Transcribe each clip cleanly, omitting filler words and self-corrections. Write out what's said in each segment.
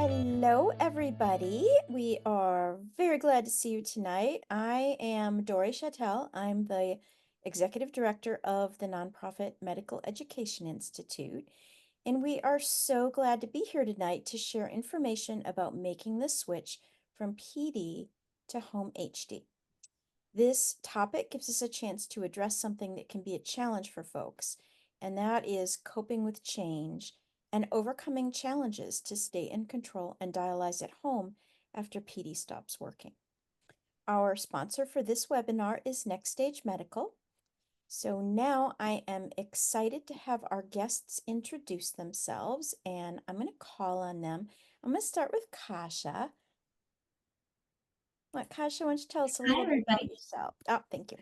Hello, everybody. We are very glad to see you tonight. I am Dory Chattel. I'm the Executive Director of the nonprofit Medical Education Institute, and we are so glad to be here tonight to share information about making the switch from PD to home HD. This topic gives us a chance to address something that can be a challenge for folks, and that is coping with change and overcoming challenges to stay in control and dialyze at home after PD stops working. Our sponsor for this webinar is Next Stage Medical. So now I am excited to have our guests introduce themselves, and I'm going to call on them. I'm going to start with Kasha. Kasha, why don't you tell us a Hi, little bit about everybody. yourself? Oh, thank you.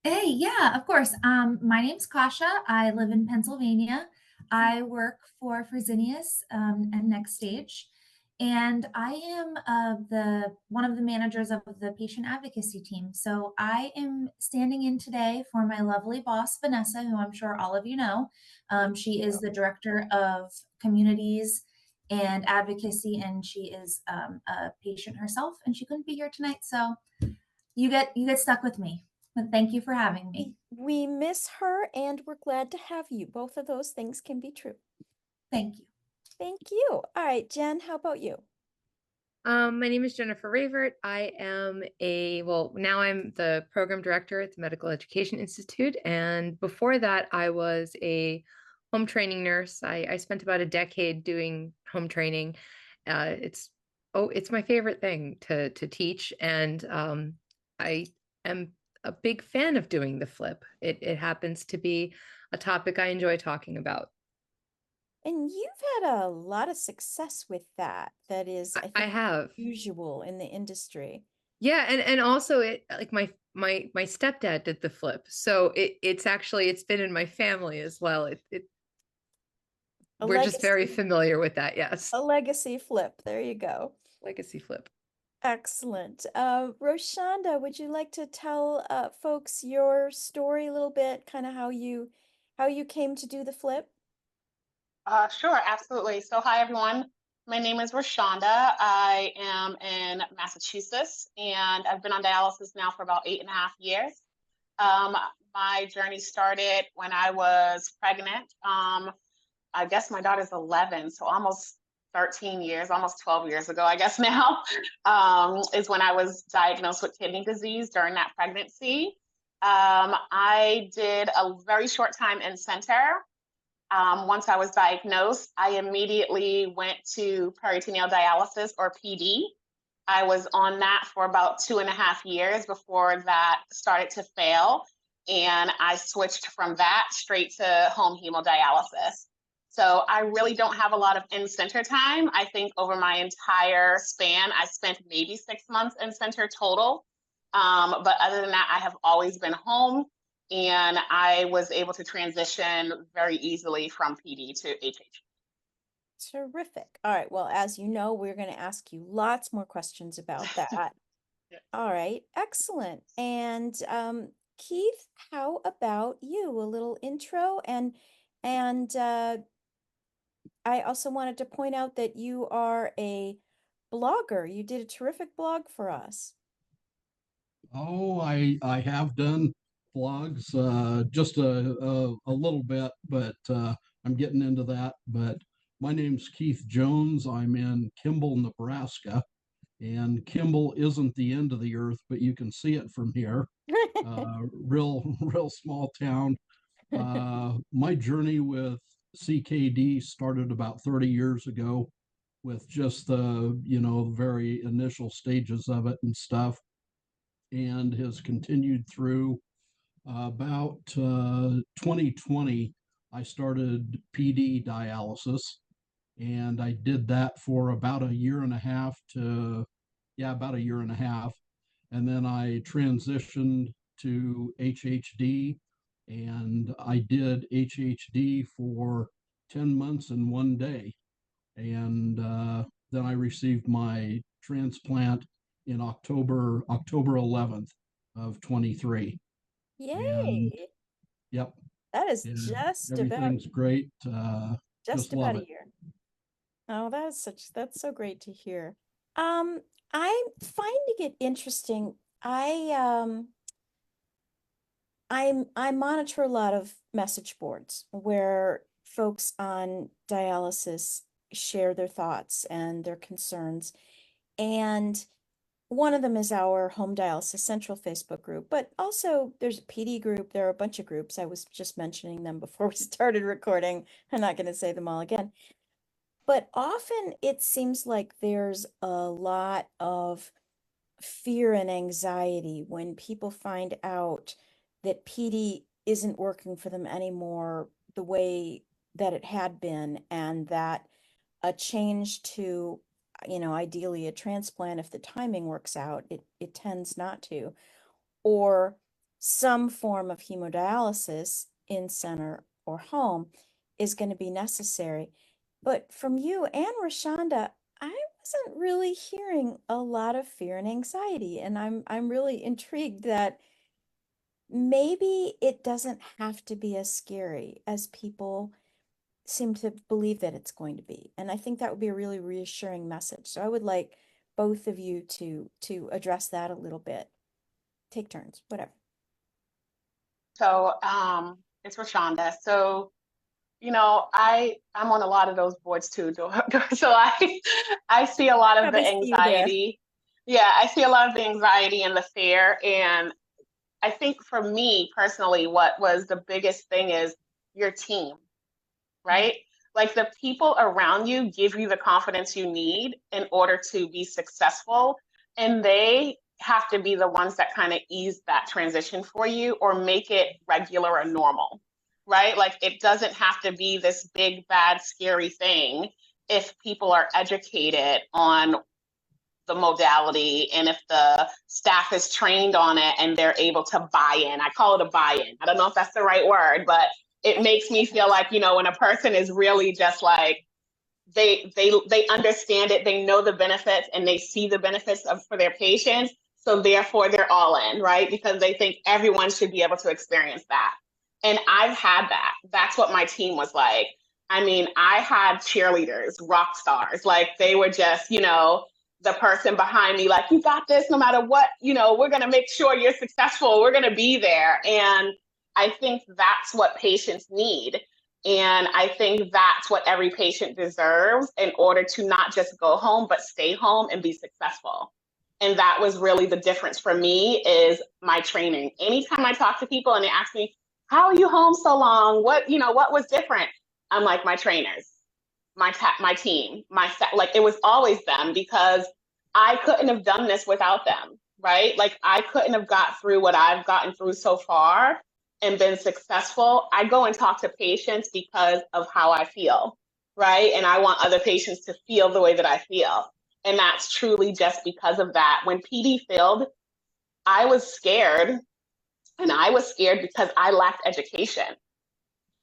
Hey, yeah, of course. My name's Kasha. I live in Pennsylvania. I work for Fresenius and Next Stage, and I am the one of the managers of the patient advocacy team. So I am standing in today for my lovely boss, Vanessa, who I'm sure all of you know. She is the director of communities and advocacy, and she is a patient herself, and she couldn't be here tonight. So you get stuck with me. But thank you for having me. We miss her and we're glad to have you. Both of those things can be true. Thank you. Thank you. All right, Jen, how about you? My name is Jennifer Ravert. Now I'm the program director at the Medical Education Institute. And before that, I was a home training nurse. I spent about a decade doing home training. It's my favorite thing to teach. And I am a big fan of doing the flip. It happens to be a topic I enjoy talking about. And you've had a lot of success with that. That is, I I think, have. usual in the industry. Yeah, and also it like my stepdad did the flip. So it's been in my family as well. It A we're just very legacy, familiar with that, yes. a legacy flip. There you go. Legacy flip. Excellent. Roshanda, would you like to tell folks your story a little bit, kind of how you came to do the flip? Sure, absolutely. So, hi everyone. My name is Rashonda. I am in Massachusetts and I've been on dialysis now for about 8.5 years. Um, my journey started when I was pregnant. I guess my daughter's 11, so almost 13 years, almost 12 years ago, I guess now, is when I was diagnosed with kidney disease during that pregnancy. I did a very short time in center. Once I was diagnosed, I immediately went to peritoneal dialysis or PD. I was on that for about 2.5 years before that started to fail. And I switched from that straight to home hemodialysis. So I really don't have a lot of in-center time. I think over my entire span, I spent maybe 6 months in center total. But other than that, I have always been home and I was able to transition very easily from PD to HH. Terrific. All right. Well, as you know, we're going to ask you lots more questions about that. Yeah. All right. Excellent. And Keith, how about you? A little intro and I also wanted to point out that you are a blogger. You did a terrific blog for us. Oh, I have done blogs, just a little bit, but I'm getting into that. But my name's Keith Jones. I'm in Kimball, Nebraska, and Kimball isn't the end of the earth, but you can see it from here. Real small town. My journey with CKD started about 30 years ago with just the, very initial stages of it and stuff, and has continued through about 2020. I started PD dialysis, and I did that for about a year and a half to, yeah, about a year and a half. And then I transitioned to HHD, and I did HHD for 10 months and 1 day. And then I received my transplant in October 11th of 23. And Yay. yep, That is and just about everything's great. just Just about love a it. year. Oh, that's so great to hear. Um, I'm finding it interesting. I monitor a lot of message boards where folks on dialysis share their thoughts and their concerns. And one of them is our Home Dialysis Central Facebook group, but also there's a PD group. There are a bunch of groups. I was just mentioning them before we started recording. I'm not going to say them all again. But often it seems like there's a lot of fear and anxiety when people find out that PD isn't working for them anymore the way that it had been, and that a change to, ideally a transplant, if the timing works out, it tends not to, or some form of hemodialysis in center or home is going to be necessary. But from you and Rashonda, I wasn't really hearing a lot of fear and anxiety, and I'm really intrigued that maybe it doesn't have to be as scary as people seem to believe that it's going to be. And I think that would be a really reassuring message. So I would like both of you to address that a little bit. Take turns, whatever. So it's Rashonda. So I'm on a lot of those boards too. So I see a lot of the Probably see you there. anxiety. Yeah, I see a lot of the anxiety and the fear. And I think for me personally, what was the biggest thing is your team, right? Like the people around you give you the confidence you need in order to be successful. And they have to be the ones that kind of ease that transition for you or make it regular or normal, right? Like it doesn't have to be this big, bad, scary thing if people are educated on the modality and if the staff is trained on it and they're able to buy in. I call it a buy-in. I don't know if that's the right word, but it makes me feel like, when a person is really just like they understand it, they know the benefits and they see the benefits for their patients. So therefore they're all in, right? Because they think everyone should be able to experience that. And I've had that. That's what my team was like. I mean, I had cheerleaders, rock stars, like they were just, the person behind me, like, you got this no matter what, we're going to make sure you're successful. We're going to be there. And I think that's what patients need. And I think that's what every patient deserves in order to not just go home, but stay home and be successful. And that was really the difference for me is my training. Anytime I talk to people and they ask me, how are you home so long? What was different? I'm like, my trainers, my team, like it was always them because I couldn't have done this without them, right? Like I couldn't have got through what I've gotten through so far and been successful. I go and talk to patients because of how I feel, right? And I want other patients to feel the way that I feel. And that's truly just because of that. When PD failed, I was scared. And I was scared because I lacked education.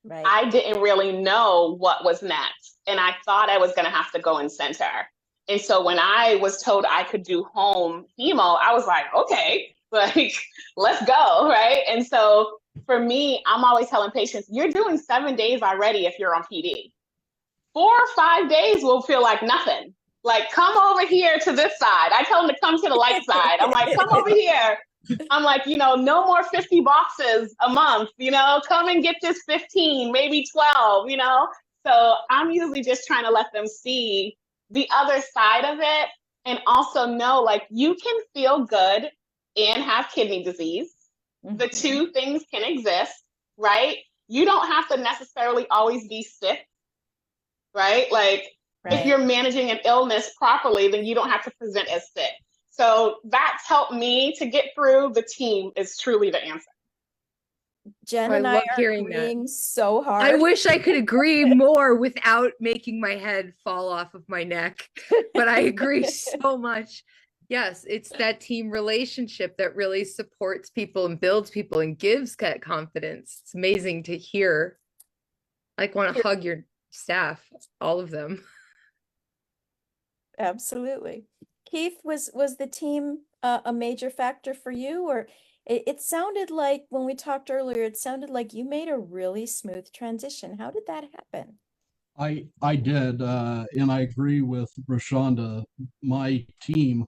Right. I didn't really know what was next. And I thought I was going to have to go in center. And so when I was told I could do home hemo, I was like, okay, like, let's go, right? And so for me, I'm always telling patients, you're doing 7 days already if you're on PD. 4 or 5 days will feel like nothing. Like, come over here to this side. I tell them to come to the light side. I'm like, come over here. I'm like, no more 50 boxes a month, come and get this 15, maybe 12, So I'm usually just trying to let them see the other side of it and also know like you can feel good and have kidney disease. Mm-hmm. The two things can exist, right? You don't have to necessarily always be sick, right? Like if you're managing an illness properly, then you don't have to present as sick. So that's helped me to get through. The team is truly the answer. Jen I and I love are hearing agreeing that. so hard. I wish I could agree more without making my head fall off of my neck, but I agree so much. Yes, it's that team relationship that really supports people and builds people and gives that confidence. It's amazing to hear. I want to hug your staff, all of them. Absolutely. Keith, was the team a major factor for you, or it sounded like when we talked earlier, it sounded like you made a really smooth transition. How did that happen? I did, and I agree with Rashonda. My team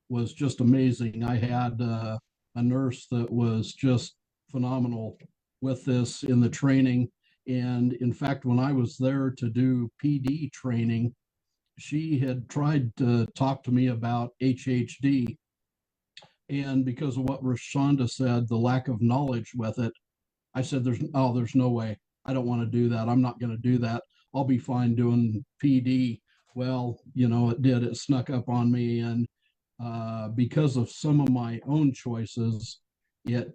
was just amazing. I had a nurse that was just phenomenal with this in the training. And in fact, when I was there to do PD training, she had tried to talk to me about HHD. And because of what Rashonda said, the lack of knowledge with it, I said, there's no way. I don't want to do that. I'm not going to do that. I'll be fine doing PD. Well, it did. It snuck up on me. And because of some of my own choices, it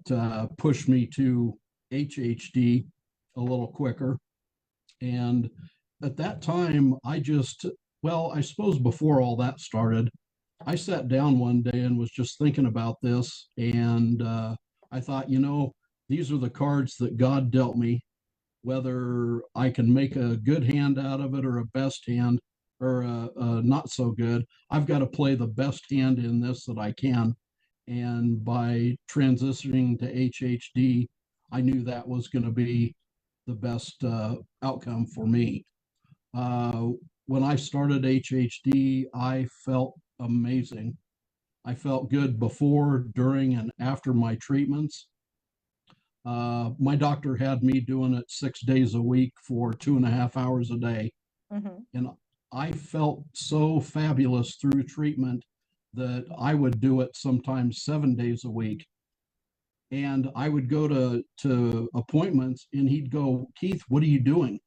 pushed me to HHD a little quicker. And at that time, I suppose before all that started, I sat down one day and was just thinking about this. And I thought, these are the cards that God dealt me, whether I can make a good hand out of it or a best hand or a not so good. I've got to play the best hand in this that I can. And by transitioning to HHD, I knew that was going to be the best outcome for me. Uh, when I started HHD, I felt amazing. I felt good before, during, and after my treatments. My doctor had me doing it 6 days a week for 2.5 hours a day. Mm-hmm. And I felt so fabulous through treatment that I would do it sometimes 7 days a week. And I would go to appointments and he'd go, Keith, what are you doing?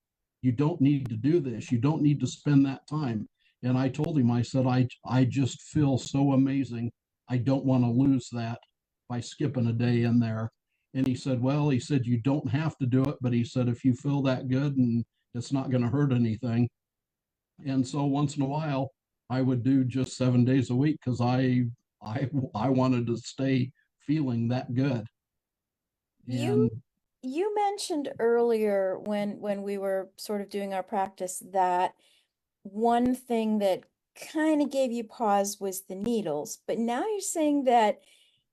You don't need to do this. You don't need to spend that time. And I told him, I said, I just feel so amazing. I don't want to lose that by skipping a day in there. And he said, well, he said, you don't have to do it. But he said, if you feel that good and it's not going to hurt anything. And so once in a while, I would do just 7 days a week because I wanted to stay feeling that good. You And you mentioned earlier when we were sort of doing our practice that one thing that kind of gave you pause was the needles, but now you're saying that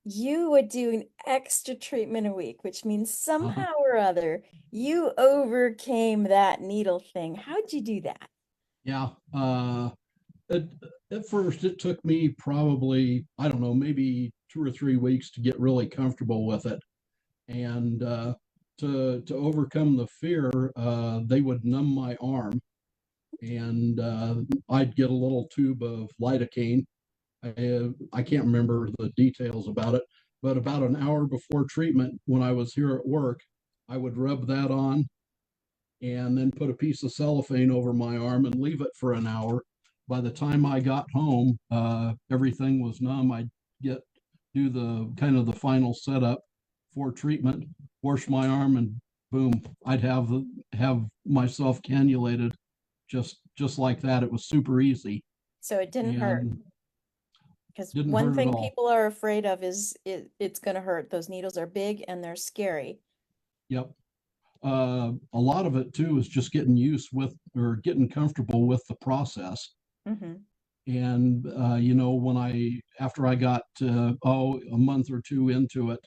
you would do an extra treatment a week, which means uh, somehow or other you overcame that needle thing. How'd you do that? yeah, at, at first it took me probably, I don't know, maybe 2 or 3 weeks to get really comfortable with it. And to overcome the fear, they would numb my arm, and I'd get a little tube of lidocaine. I can't remember the details about it, but about an hour before treatment, when I was here at work, I would rub that on and then put a piece of cellophane over my arm and leave it for an hour. By the time I got home, everything was numb. I'd get do the kind of the final setup for treatment, wash my arm, and boom, I'd have myself cannulated just like that. It was super easy So it didn't hurt. and Because didn't one hurt at thing all. people are afraid of is it's going to hurt. Those needles are big and they're scary. Yep. A lot of it too is just getting used with or getting comfortable with the process. Mm-hmm. And when after I got a month or two into it,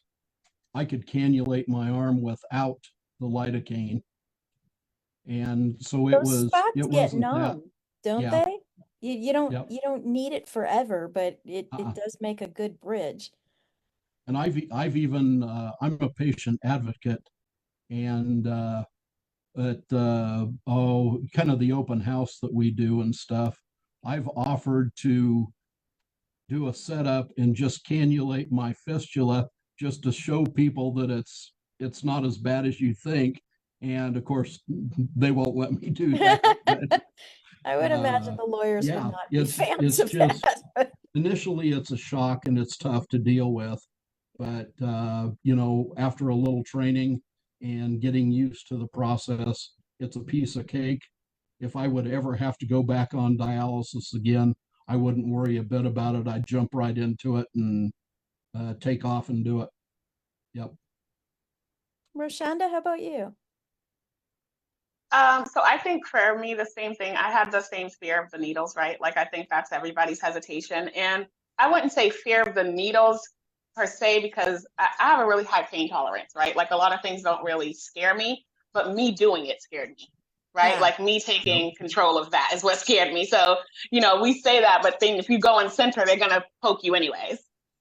I could cannulate my arm without the lidocaine, and so it Those was spots it get wasn't that. numb, don't Yeah. they? You don't Yep. you don't need it forever, but it uh does make a good bridge. and I've even I'm a patient advocate, and at kind of the open house that we do and stuff, I've offered to do a setup and just cannulate my fistula just to show people that it's not as bad as you think. And of course, they won't let me do that. But I would imagine uh, the lawyers would yeah, not be fans it's of just that. initially it's a shock and it's tough to deal with. But after a little training and getting used to the process, it's a piece of cake. If I would ever have to go back on dialysis again, I wouldn't worry a bit about it. I'd jump right into it and take off and do it. Yep. Roshanda, how about you? So I think for me, the same thing. I had the same fear of the needles, right? Like I think that's everybody's hesitation. And I wouldn't say fear of the needles per se, because I have a really high pain tolerance, right? Like a lot of things don't really scare me, but me doing it scared me, right? Yeah. Like me taking control of that is what scared me. So, we say that, but then if you go in center, they're going to poke you anyways,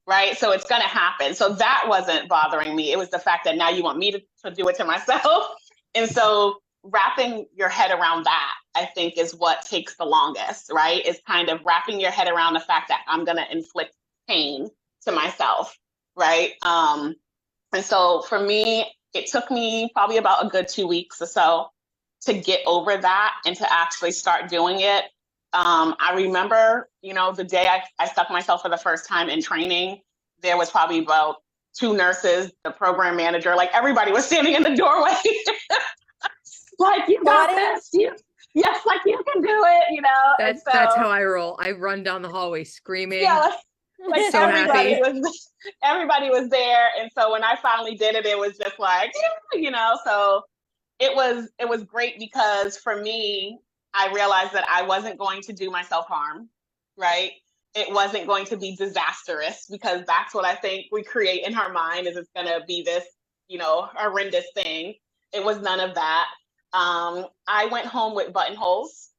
right? So it's going to happen. So that wasn't bothering me. It was the fact that now you want me to do it to myself. And so wrapping your head around that, I think, is what takes the longest, right? Is kind of wrapping your head around the fact that I'm going to inflict pain to myself, right? And so for me, it took me probably about a good 2 weeks or so to get over that and to actually start doing it. I remember, the day I stuck myself for the first time in training, there was probably about 2 nurses, the program manager, like everybody was standing in the doorway. Like, you got this. Yes, like you can do it, That's how I roll. I run down the hallway screaming. Yeah, like So everybody happy. everybody was there. And so when I finally did it, it was just like, so it was great because for me, I realized that I wasn't going to do myself harm, right? It wasn't going to be disastrous, because that's what I think we create in our mind, is it's going to be this, horrendous thing. It was none of that. I went home with buttonholes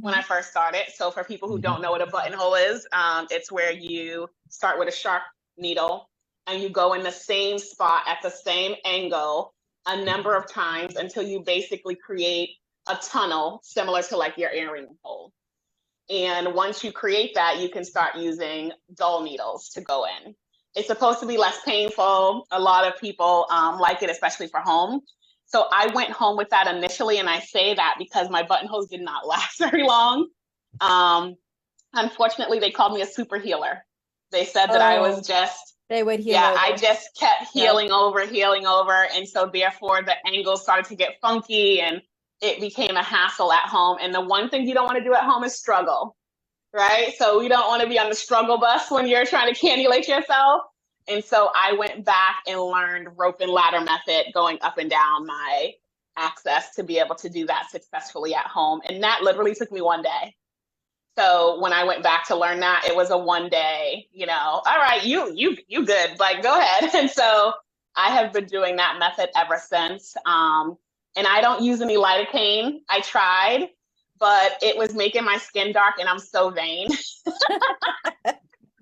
when I first started. So for people who don't know what a buttonhole is, it's where you start with a sharp needle and you go in the same spot at the same angle a number of times until you basically create a tunnel similar to like your earring hole. And once you create that, you can start using dull needles to go in. It's supposed to be less painful. A lot of people like it, especially for home. So I went home with that initially, and I say that because my buttonholes did not last very long. Unfortunately, they called me a super healer. They said that I was just, they would heal yeah, over. I just kept healing over. And so therefore the angles started to get funky and it became a hassle at home. And the one thing you don't want to do at home is struggle, right? So we don't want to be on the struggle bus when you're trying to cannulate yourself. And so I went back and learned rope and ladder method, going up and down my access to be able to do that successfully at home. And that literally took me one day. So when I went back to learn that, it was a one day, all right, you good, like, go ahead. And so I have been doing that method ever since. And I don't use any lidocaine. I tried, but it was making my skin dark, and I'm so vain.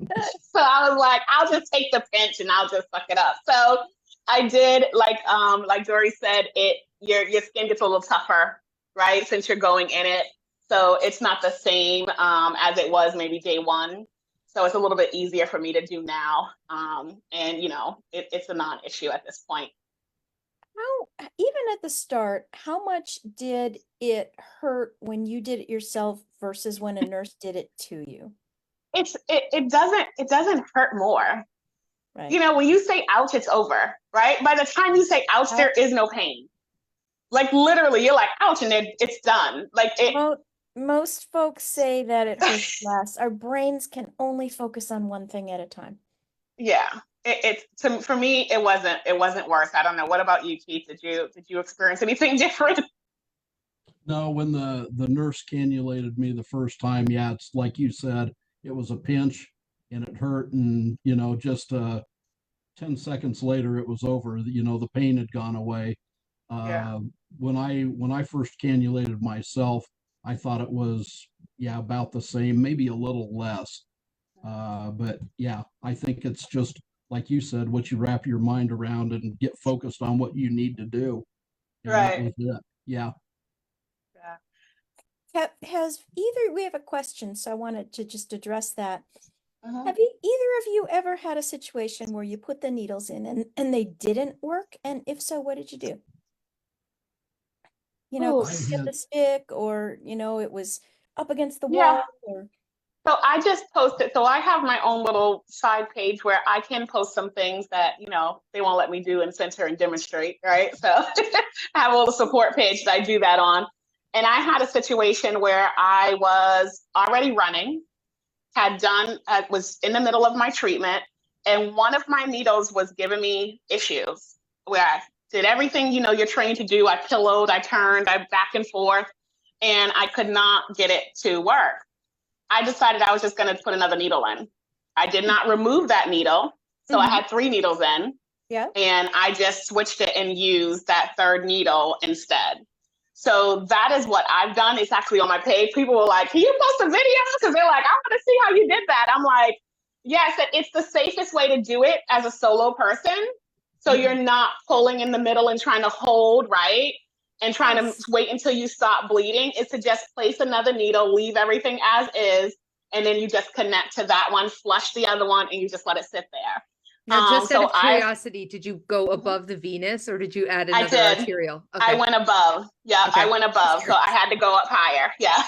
So I was like, I'll just take the pinch and I'll just suck it up. So I did, like Dory said, your skin gets a little tougher, right? Since you're going in it. So it's not the same as it was maybe day one. So it's a little bit easier for me to do now. And it's a non-issue at this point. Even at the start, how much did it hurt when you did it yourself versus when a nurse did it to you? It doesn't hurt more. Right. When you say ouch, it's over, right? By the time you say ouch, there is no pain. Like literally, you're like ouch, and it's done. Like it. Most folks say that it hurts less. Our brains can only focus on one thing at a time. Yeah, for me, it wasn't worse. I don't know. What about you, Keith? Did you experience anything different? No, when the nurse cannulated me the first time, yeah, it's like you said, it was a pinch and it hurt, and just 10 seconds later it was over. The pain had gone away. Yeah. When I first cannulated myself, I thought it was, yeah, about the same, maybe a little less. But yeah, I think it's just like you said, what you wrap your mind around and get focused on what you need to do. And that Right. was it. Yeah. We have a question, so I wanted to just address that. Uh-huh. Have either of you ever had a situation where you put the needles in and they didn't work? And if so, what did you do? Get the stick, or it was up against the wall, or So I just posted, so I have my own little side page where I can post some things that, they won't let me do in center and demonstrate, right? So I have a little support page that I do that on. And I had a situation where I was already running, was in the middle of my treatment, and one of my needles was giving me issues where I did everything, you're trained to do. I pillowed, I turned, I back and forth, and I could not get it to work. I decided I was just going to put another needle in. I did not remove that needle. So I had 3 needles in. Yeah. And I just switched it and used that third needle instead. So that is what I've done. It's actually on my page. People were like, can you post a video? Because they're like, I want to see how you did that. I'm like, yes, it's the safest way to do it as a solo person. So you're not pulling in the middle and trying to hold, right? And trying to wait until you stop bleeding. Is to just place another needle, leave everything as is, and then you just connect to that one, flush the other one, and you just let it sit there. Now, just out of curiosity, did you go above the venous or did you add another arterial? Okay. I went above. Yeah, okay. I went above. So I had to go up higher. Yeah.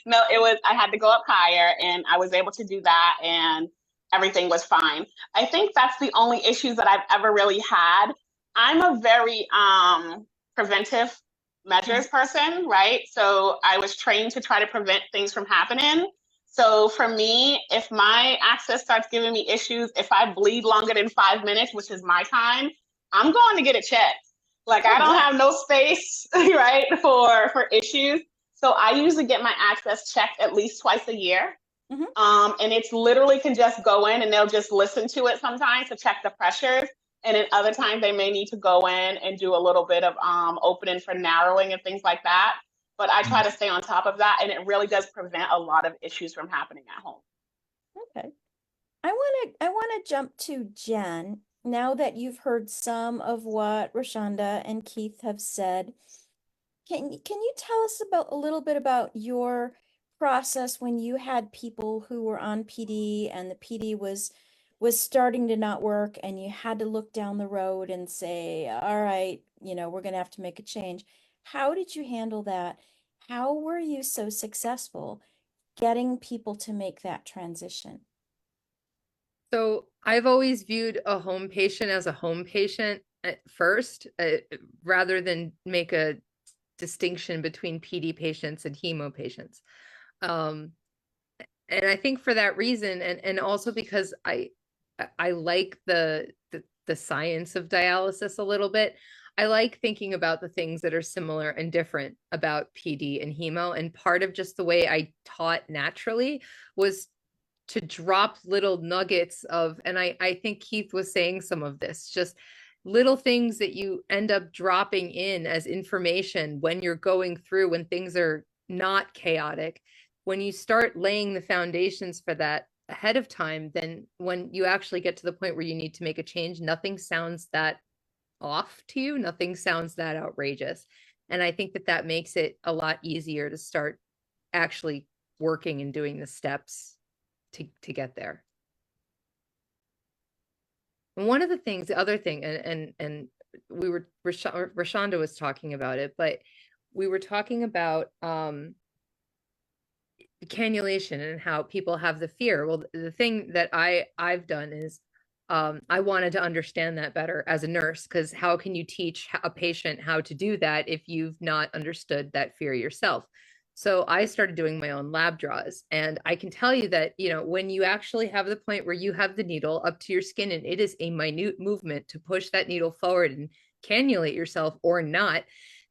No, I had to go up higher, and I was able to do that, and everything was fine. I think that's the only issues that I've ever really had. I'm a very preventive measures person, right? So I was trained to try to prevent things from happening. So for me, if my access starts giving me issues, if I bleed longer than 5 minutes, which is my time, I'm going to get it checked. Like I don't have no space, right, for issues. So I usually get my access checked at least twice a year. And it's literally can just go in and they'll just listen to it sometimes to check the pressures. And then other times they may need to go in and do a little bit of opening for narrowing and things like that. But I try to stay on top of that, and it really does prevent a lot of issues from happening at home. Okay. I want to jump to Jen. Now that you've heard some of what Roshonda and Keith have said, can you tell us a little bit about your process when you had people who were on PD and the PD was starting to not work and you had to look down the road and say, all right, we're going to have to make a change. How did you handle that? How were you so successful getting people to make that transition? So I've always viewed a home patient as a home patient at first, rather than make a distinction between PD patients and hemo patients. And I think for that reason, and also because I like the science of dialysis a little bit. I like thinking about the things that are similar and different about PD and hemo. And part of just the way I taught naturally was to drop little nuggets of, and I think Keith was saying some of this, just little things that you end up dropping in as information when you're going through, when things are not chaotic. When you start laying the foundations for that ahead of time, then when you actually get to the point where you need to make a change, nothing sounds that off to you. Nothing sounds that outrageous. And I think that makes it a lot easier to start actually working and doing the steps to get there. And one of the things, the other thing, and we were, Roshonda was talking about it, but we were talking about cannulation and how people have the fear. Well, the thing that I've done is I wanted to understand that better as a nurse, because how can you teach a patient how to do that if you've not understood that fear yourself? So I started doing my own lab draws, and I can tell you that, when you actually have the point where you have the needle up to your skin and it is a minute movement to push that needle forward and cannulate yourself or not,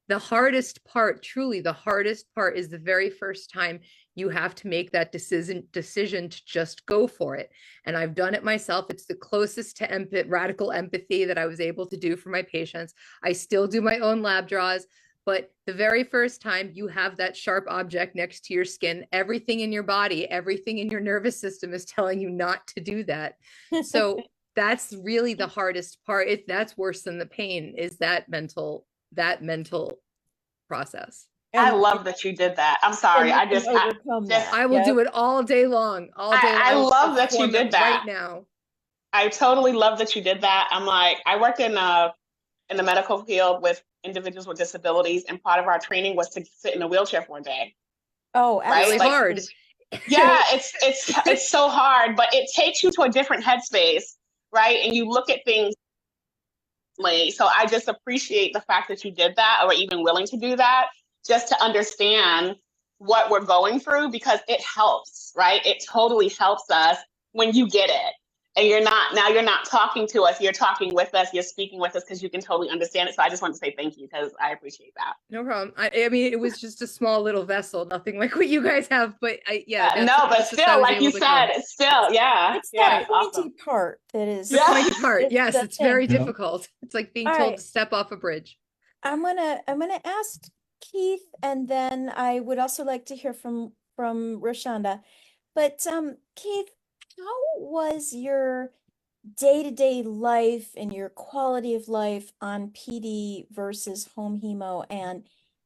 the hardest part, truly the hardest part, is the very first time you have to make that decision to just go for it. And I've done it myself. It's the closest to radical empathy that I was able to do for my patients. I still do my own lab draws, but the very first time you have that sharp object next to your skin, everything in your body, everything in your nervous system is telling you not to do that. So that's really the hardest part. That's worse than the pain, is that mental process. I love that you did that. I'm sorry. I will do it all day long. I love that you did that right now. I totally love that you did that. I'm like, I worked in the medical field with individuals with disabilities, and part of our training was to sit in a wheelchair for a day. Oh, really hard. Yeah, it's so hard, but it takes you to a different headspace, right? And you look at things. So I just appreciate the fact that you did that, or even willing to do that, just to understand what we're going through, because it helps, right? It totally helps us when you get it. And you're not talking to us, you're talking with us, you're speaking with us, because you can totally understand it. So I just want to say thank you, because I appreciate that. No problem. I mean, it was just a small little vessel, nothing like what you guys have, but but still, like you said, it's still, yeah. It's that pointy part that is. The pointy part, yes, it's very difficult. It's like being told to step off a bridge. I'm gonna ask Keith, and then I would also like to hear from Roshanda. But Keith, how was your day-to-day life and your quality of life on PD versus home hemo? And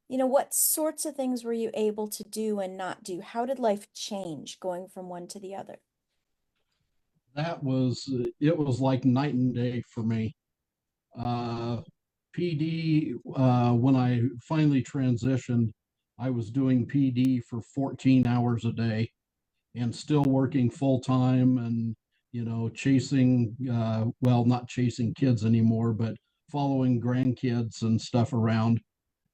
what sorts of things were you able to do and not do? How did life change going from one to the other? That was it was like night and day for me. Uh, PD, when I finally transitioned, I was doing PD for 14 hours a day and still working full time and, chasing, well, not chasing kids anymore, but following grandkids and stuff around.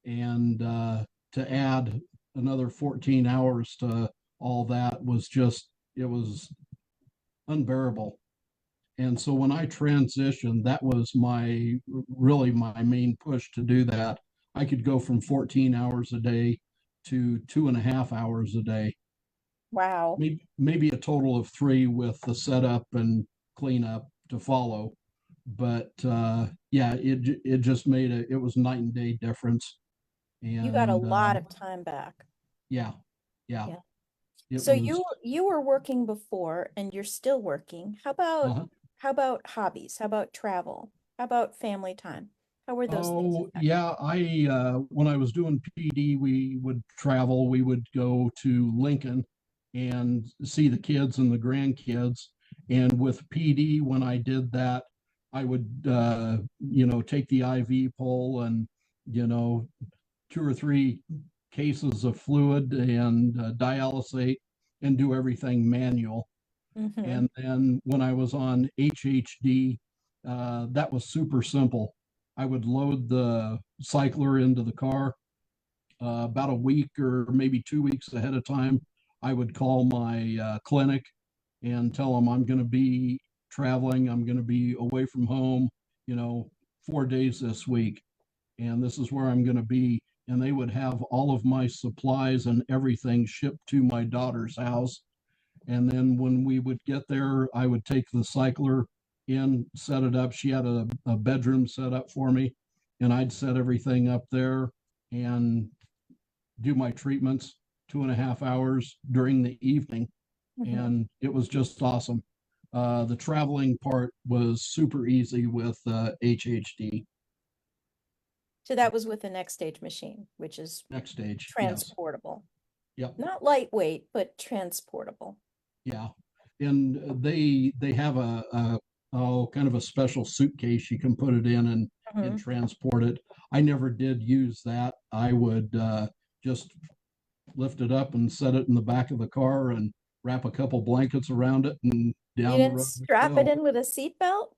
And to add another 14 hours to all that was just, it was unbearable. And so when I transitioned, that was my really my main push to do that. I could go from 14 hours a day to 2.5 hours a day, Wow. maybe a total of three with the setup and cleanup to follow. But yeah, it just made it was night and day difference. You got a And lot of time back. yeah, yeah, Yeah. it So was. you were working before and you're still working. Uh, How about hobbies? How about travel? How about family time? How were those things Oh, affected? yeah. I when I was doing PD, we would travel. We would go to Lincoln and see the kids and the grandkids. And with PD, when I did that, I would take the IV pole and, you know, two or three cases of fluid and dialysate and do everything manual. Mm-hmm. And then when I was on HHD, that was super simple. I would load the cycler into the car about a week or maybe 2 weeks ahead of time. I would call my clinic and tell them I'm going to be traveling, I'm going to be away from home, 4 days this week, and this is where I'm going to be. And they would have all of my supplies and everything shipped to my daughter's house. And then when we would get there, I would take the cycler in, set it up. She had a bedroom set up for me, and I'd set everything up there and do my treatments 2.5 hours during the evening. Mm-hmm. And it was just awesome. The traveling part was super easy with HHD. So that was with the next stage machine, which is Next stage, yes. transportable. Yep. Not lightweight, but transportable. Yeah, and they have a oh kind of a special suitcase you can put it in and Mm-hmm. transport it. I never did use that. I would just lift it up and set it in the back of the car and wrap a couple blankets around it and You down the didn't road we strap it go. in with a seatbelt?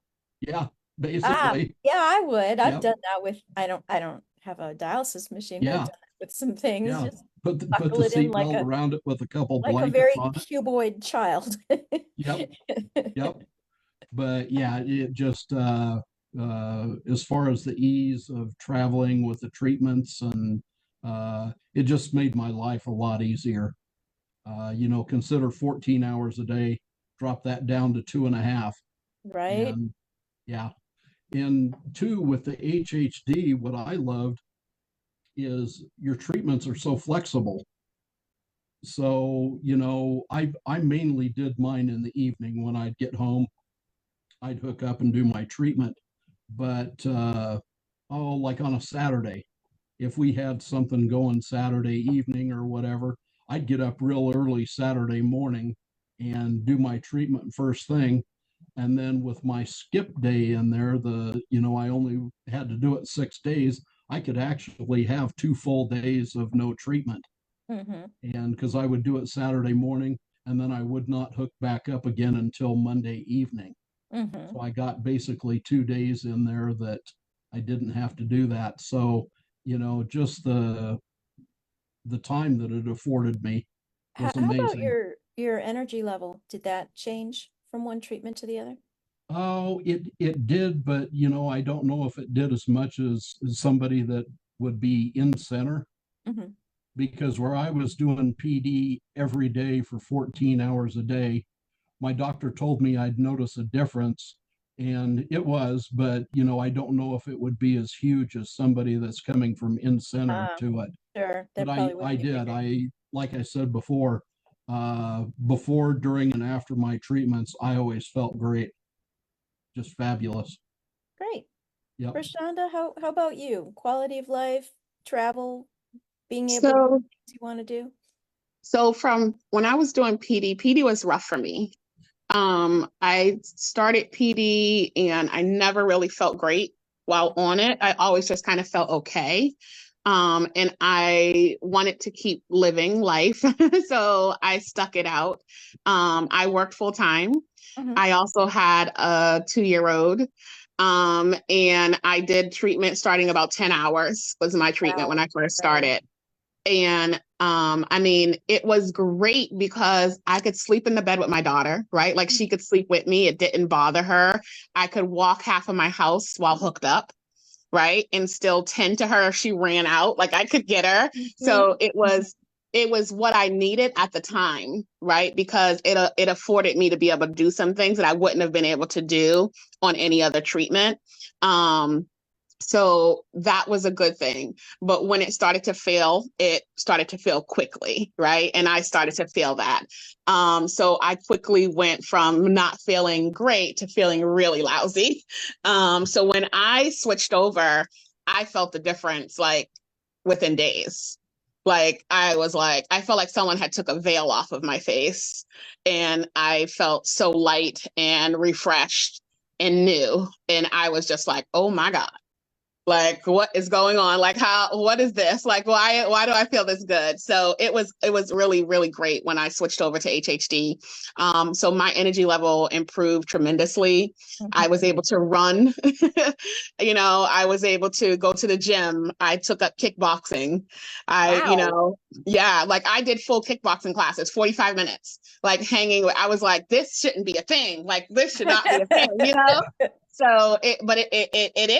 Yeah, Ah, basically. yeah, I would. I've Yep. done that with, I don't have a dialysis machine, but I've Yeah. done it with some things. Yeah. Just Put buckle the it in seat belt around it with a couple like a blankets very on it. cuboid child. Yep. Yep. But yeah, it just as far as the ease of traveling with the treatments and it just made my life a lot easier. Consider 14 hours a day, drop that down to 2.5. Right? And yeah, and two, with the HHD, what I loved is your treatments are so flexible. So, I mainly did mine in the evening when I'd get home. I'd hook up and do my treatment. But like on a Saturday, if we had something going Saturday evening or whatever, I'd get up real early Saturday morning and do my treatment first thing. And then with my skip day in there, I only had to do it 6 days. I could actually have 2 full days of no treatment. Mm-hmm. And because I would do it Saturday morning and then I would not hook back up again until Monday evening. Mm-hmm. So I got basically 2 days in there that I didn't have to do that. So, just the time that it afforded me was How about amazing. your energy level? Did that change from one treatment to the other? Oh, it did, but I don't know if it did as much as somebody that would be in center, Mm-hmm. because where I was doing PD every day for 14 hours a day, my doctor told me I'd notice a difference, and it was, but I don't know if it would be as huge as somebody that's coming from in center Ah, to it. Sure, that but probably I wouldn't be did. figured. Like I said before, during, and after my treatments, I always felt great, just fabulous. Great. Yep. Rashonda, how about you? Quality of life, travel, being able to do So, things you want to do? so from when I was doing PD was rough for me. I started PD and I never really felt great while on it. I always just kind of felt okay. And I wanted to keep living life. So I stuck it out. I worked full time. Mhm. I also had a 2-year-old. And I did treatment starting about 10 hours was my treatment when Wow. I first Right. started. And I mean, it was great because I could sleep in the bed with my daughter, right? Like she could sleep with me. It didn't bother her. I could walk half of my house while hooked up, right? And still tend to her if she ran out. Like I could get her. Mhm. So it was what I needed at the time, right? Because it afforded me to be able to do some things that I wouldn't have been able to do on any other treatment. So that was a good thing. But when it started to fail quickly, right? And I started to feel that. So I quickly went from not feeling great to feeling really lousy. So when I switched over, I felt the difference like within days. Like I felt like someone had took a veil off of my face, and I felt so light and refreshed and new. And I was just like, oh my God, like what is going on, like what is this, like why do I feel this good? So it was really really great when I switched over to HHD. So my energy level improved tremendously. I was Mhm. able to run. I was able to go to the gym. I took up kickboxing. Wow. Yeah, like I did full kickboxing classes, 45 minutes, like I was like, this shouldn't be a thing, like this should not be a thing. So it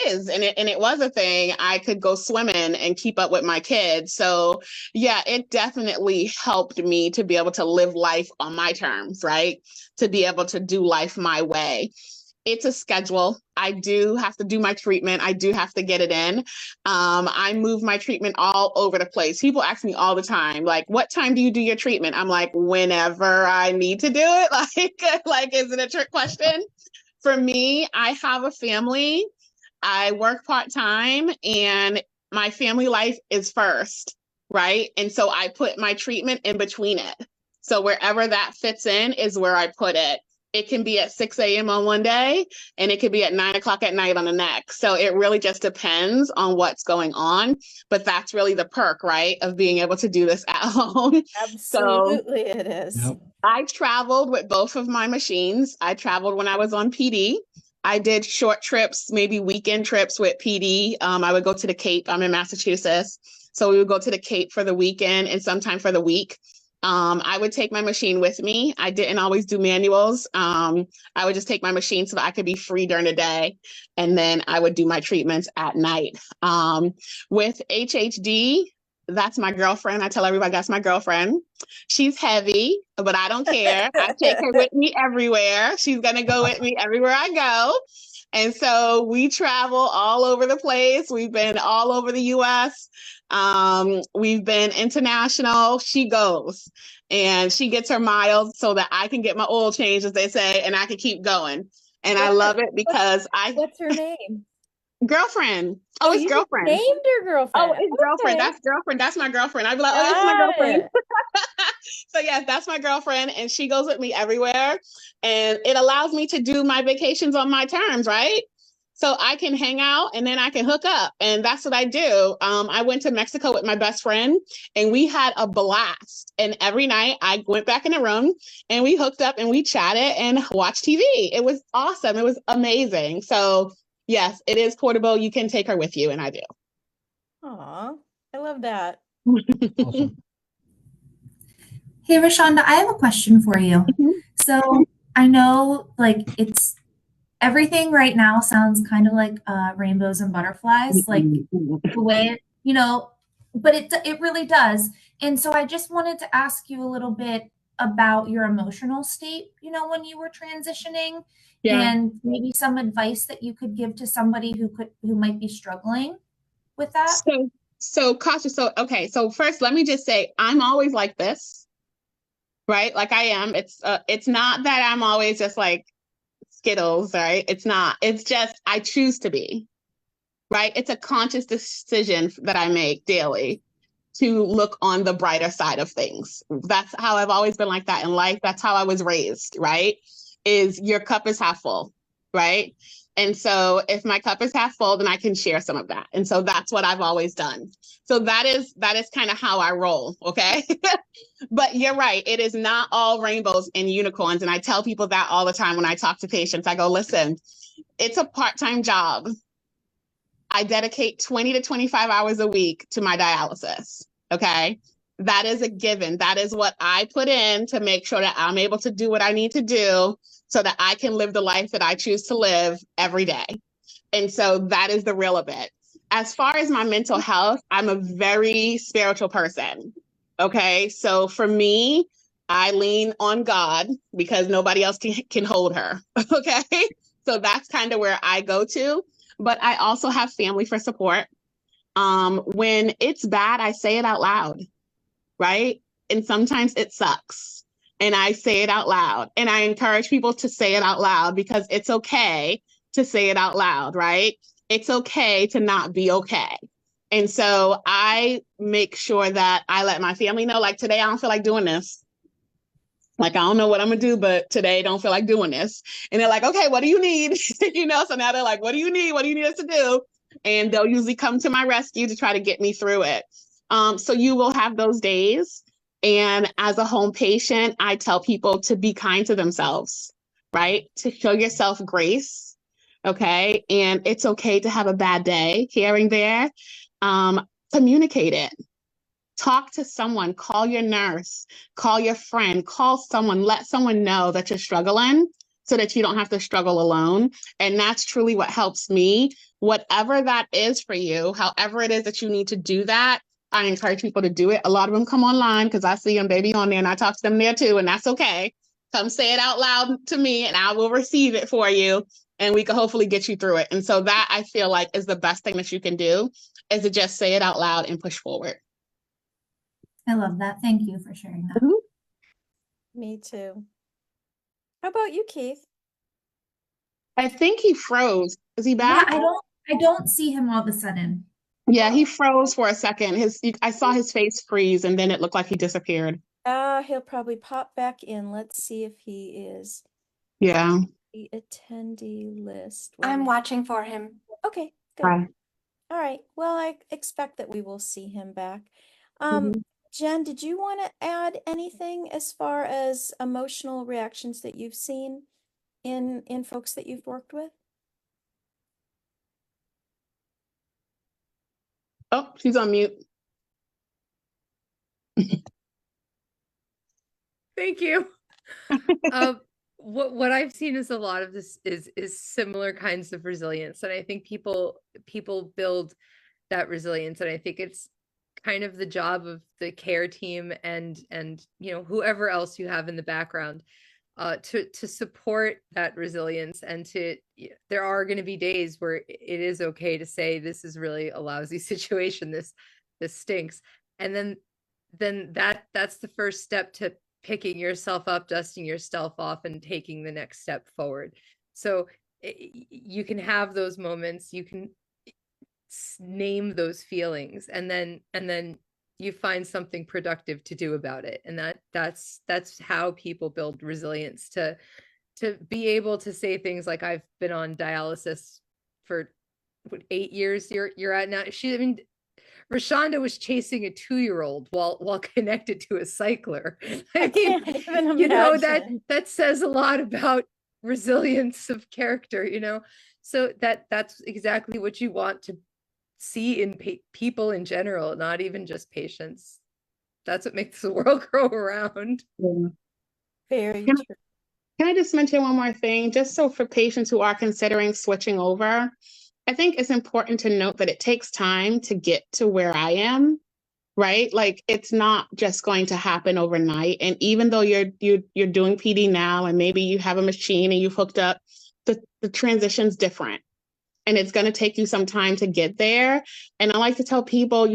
is, and it was a thing. I could go swimming and keep up with my kids. So yeah, it definitely helped me to be able to live life on my terms, right? To be able to do life my way. It's a schedule. I do have to do my treatment. I do have to get it in. I move my treatment all over the place. People ask me all the time, like, what time do you do your treatment? I'm like, whenever I need to do it. Like, is it a trick question? For me, I have a family. I work part-time and my family life is first, right? And so I put my treatment in between it. So wherever that fits in is where I put it. It can be at 6 a.m. on one day and it could be at 9 o'clock at night on the next. So it really just depends on what's going on. But that's really the perk, right? Of being able to do this at home. So Absolutely it is. Yep. I traveled with both of my machines. I traveled when I was on PD. I did short trips, maybe weekend trips with PD. I would go to the Cape. I'm in Massachusetts. So we would go to the Cape for the weekend and sometime for the week. I would take my machine with me. I didn't always do manuals. I would just take my machine so that I could be free during the day. And then I would do my treatments at night. With HHD, that's my girlfriend. I tell everybody that's my girlfriend. She's heavy, but I don't care. I take her with me everywhere. She's going to go with me everywhere I go. And so we travel all over the place. We've been all over the US. We've been international. She goes and she gets her miles so that I can get my oil change, as they say, and I can keep going. And I Good. love it What's because what's her name? girlfriend. Oh, Oh, it's you just girlfriend. named her Oh, girlfriend. it's girlfriend. Okay. That's girlfriend. That's my girlfriend. I'd be like, oh, this is my Got girlfriend. it. So yes, that's my girlfriend, and she goes with me everywhere, and it allows me to do my vacations on my terms, right? So I can hang out and then I can hook up, and that's what I do. I went to Mexico with my best friend, and we had a blast. And every night I went back in the room, and we hooked up and we chatted and watched TV. It was awesome. It was amazing. So yes, it is portable. You can take her with you, and I do. Aw, I love that. Awesome. Hey, Rashonda, I have a question for you. So I know like it's everything right now sounds kind of like rainbows and butterflies, like the way but it really does. And so I just wanted to ask you a little bit about your emotional state, when you were transitioning, Yeah. and maybe some advice that you could give to somebody who might be struggling with that. So cautious. So, okay. So first, let me just say, I'm always like this, right? Like I am. It's not that I'm always just like Skittles, right? It's not. It's just, I choose to be, right? It's a conscious decision that I make daily to look on the brighter side of things. That's how I've always been like that in life. That's how I was raised, right? Is your cup is half full, right? And so if my cup is half full, then I can share some of that. And so that's what I've always done. So that is kind of how I roll, okay? But you're right. It is not all rainbows and unicorns. And I tell people that all the time when I talk to patients. I go, listen, it's a part-time job. I dedicate 20 to 25 hours a week to my dialysis. Okay. That is a given. That is what I put in to make sure that I'm able to do what I need to do so that I can live the life that I choose to live every day. And so that is the real of it. As far as my mental health, I'm a very spiritual person. Okay. So for me, I lean on God because nobody else can hold her. Okay. So that's kind of where I go to. But I also have family for support. When it's bad, I say it out loud, right? And sometimes it sucks. And I say it out loud. And I encourage people to say it out loud because it's okay to say it out loud, right? It's okay to not be okay. And so I make sure that I let my family know, like today, I don't feel like doing this. Like, I don't know what I'm gonna do, but today don't feel like doing this. And they're like, okay, what do you need? So now they're like, what do you need? What do you need us to do? And they'll usually come to my rescue to try to get me through it. So you will have those days. And as a home patient, I tell people to be kind to themselves, right? To show yourself grace. Okay. And it's okay to have a bad day here and there. Communicate it. Talk to someone, call your nurse, call your friend, call someone, let someone know that you're struggling so that you don't have to struggle alone. And that's truly what helps me. Whatever that is for you, however it is that you need to do that, I encourage people to do it. A lot of them come online because I see them baby on there and I talk to them there too, and that's okay. Come say it out loud to me and I will receive it for you and we can hopefully get you through it. And so that I feel like is the best thing that you can do is to just say it out loud and push forward. I love that. Thank you for sharing that. Me too. How about you, Keith? I think he froze. Is he back? Yeah, I don't see him all of a sudden. Yeah, he froze for a second. I saw his face freeze and then it looked like he disappeared. He'll probably pop back in. Let's see if he is Yeah. the attendee list. I'm watching for him. Okay, good. Bye. All right. Well, I expect that we will see him back. Mhm. Jen, did you want to add anything as far as emotional reactions that you've seen in folks that you've worked with? Oh, she's on mute. Thank you. What I've seen is a lot of this is similar kinds of resilience, and I think people build that resilience, and I think it's kind of the job of the care team and whoever else you have in the background to support that resilience, and there are going to be days where it is okay to say this is really a lousy situation, this stinks, and then that's the first step to picking yourself up, dusting yourself off, and taking the next step forward. So you can have those moments, you can name those feelings, and then you find something productive to do about it. And that's how people build resilience, to be able to say things like, I've been on dialysis for 8 years you're at now. Rashonda was chasing a 2-year-old while connected to a cycler. I mean, can't even imagine. that says a lot about resilience of character, so that's exactly what you want to see in people in general, not even just patients. That's what makes the world go around. Yeah. Very true. Can I just mention one more thing? Just so for patients who are considering switching over, I think it's important to note that it takes time to get to where I am, right? Like it's not just going to happen overnight. And even though you're doing PD now and maybe you have a machine and you've hooked up, the transition's different. and it's going to take you some time to get there. And I like to tell people,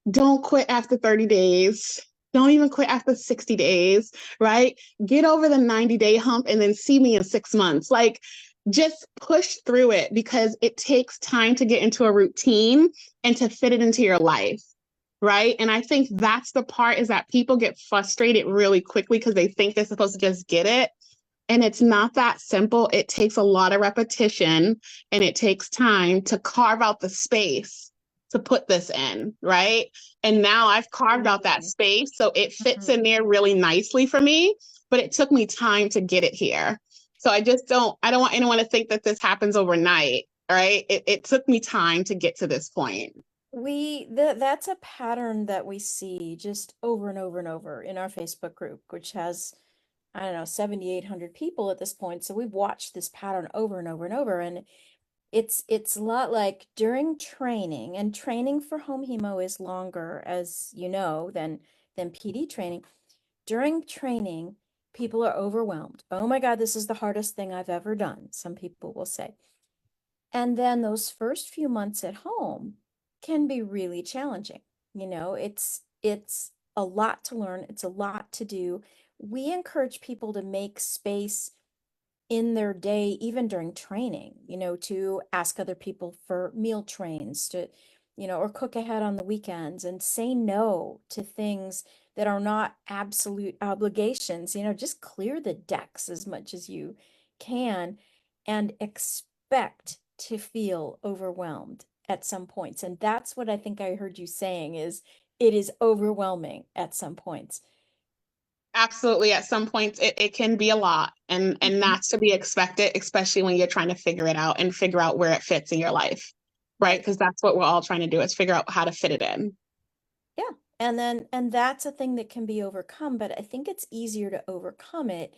don't quit after 30 days. Don't even quit after 60 days, right? Get over the 90-day hump and then see me in 6 months. Like, just push through it, because it takes time to get into a routine and to fit it into your life. Right. And I think that's the part, is that people get frustrated really quickly because they think they're supposed to just get it. And it's not that simple. It takes a lot of repetition, and it takes time to carve out the space to put this in. Right. And now I've carved out that space, so it fits in there really nicely for me, but it took me time to get it here. So I don't want anyone to think that this happens overnight. Right. It took me time to get to this point. That's a pattern that we see just over and over and over in our Facebook group, which has, I don't know, 7,800 people at this point. So we've watched this pattern over and over and over. And it's a lot like during training, and training for home hemo is longer, as you know, than PD training. During training, people are overwhelmed. Oh my God, this is the hardest thing I've ever done, some people will say. And then those first few months at home can be really challenging. It's a lot to learn, it's a lot to do. We encourage people to make space in their day, even during training, to ask other people for meal trains, or cook ahead on the weekends, and say no to things that are not absolute obligations. Just clear the decks as much as you can, and expect to feel overwhelmed at some points. And that's what I think I heard you saying, is it is overwhelming at some points. Absolutely. At some points, it can be a lot, and that's to be expected, especially when you're trying to figure it out and figure out where it fits in your life, right? Because that's what we're all trying to do, is figure out how to fit it in. Yeah. And that's a thing that can be overcome, but I think it's easier to overcome it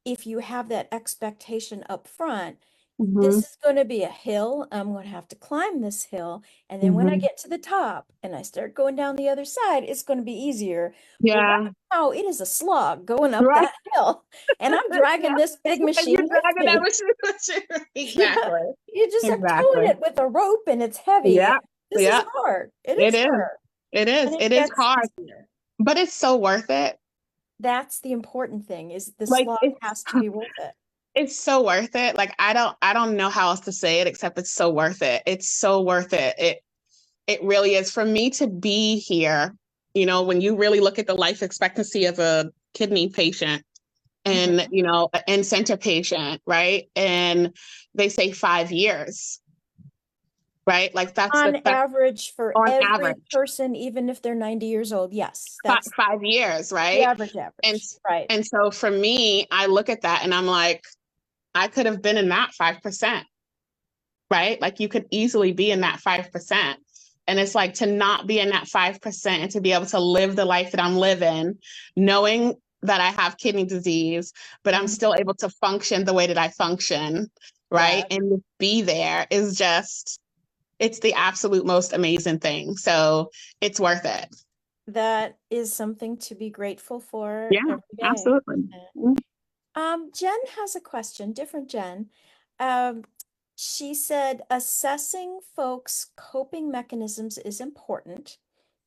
if you have that expectation up front. This Mm-hmm. is going to be a hill. I'm going to have to climb this hill. And then when I Mm-hmm. get to the top and I start going down the other side, it's going to be easier. Well, Yeah. right now it is a slog going up Right. that hill, and I'm Yeah. dragging this big You're machine with dragging that me. machine with you. Yeah, Exactly. you just are towing Exactly. it with a rope, and it's heavy. Yeah. This is Yeah. hard. It It is is. hard, It is. and it It is gets hard, easier. but it's so worth it. That's the important thing, is the Like, slog it's has to be worth it. it's so worth it. Like, I don't know how else to say it except it's so worth it. It's so worth it. It really is, for me to be here. When you really look at the life expectancy of a kidney patient, and Mhm. an in-center patient, right? And they say 5 years, right? Like, that's On the fact average, for on every average. person, even if they're 90 years old, yes, five, that's 5 years, the right? average And average, right? and so for me, I look at that and I'm like, I could have been in that 5%, right? Like, you could easily be in that 5%. And it's like, to not be in that 5% and to be able to live the life that I'm living, knowing that I have kidney disease, but I'm Mhm. still able to function the way that I function, right? That And to be there is just, it's the absolute most amazing thing. So it's worth it. that is something to be grateful for Yeah, every day. absolutely. Jen has a question, different Jen. Um, she said, assessing folks' coping mechanisms is important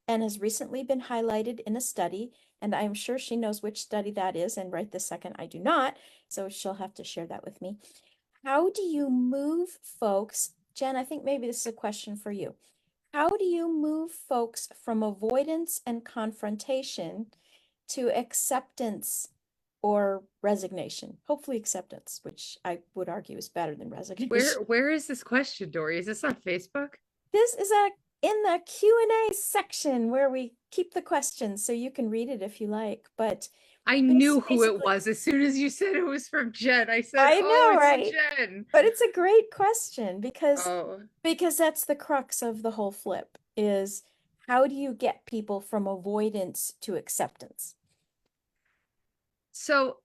and has recently been highlighted in a study. And I'm sure she knows which study that is. And right this second, I do not. So she'll have to share that with me. How do you move folks? Jen, I think maybe this is a question for you. How do you move folks from avoidance and confrontation to acceptance or resignation? Hopefully acceptance, which I would argue is better than resignation. Where is this question, Dory? Is this on Facebook? This is in the Q&A section where we keep the questions, so you can read it if you like. But I knew who it basically, was as soon as you said it was from Jen. I said, I "Oh, know, it's right? Jen." But it's a great question because Oh, that's the crux of the whole flip, is how do you get people from avoidance to acceptance? so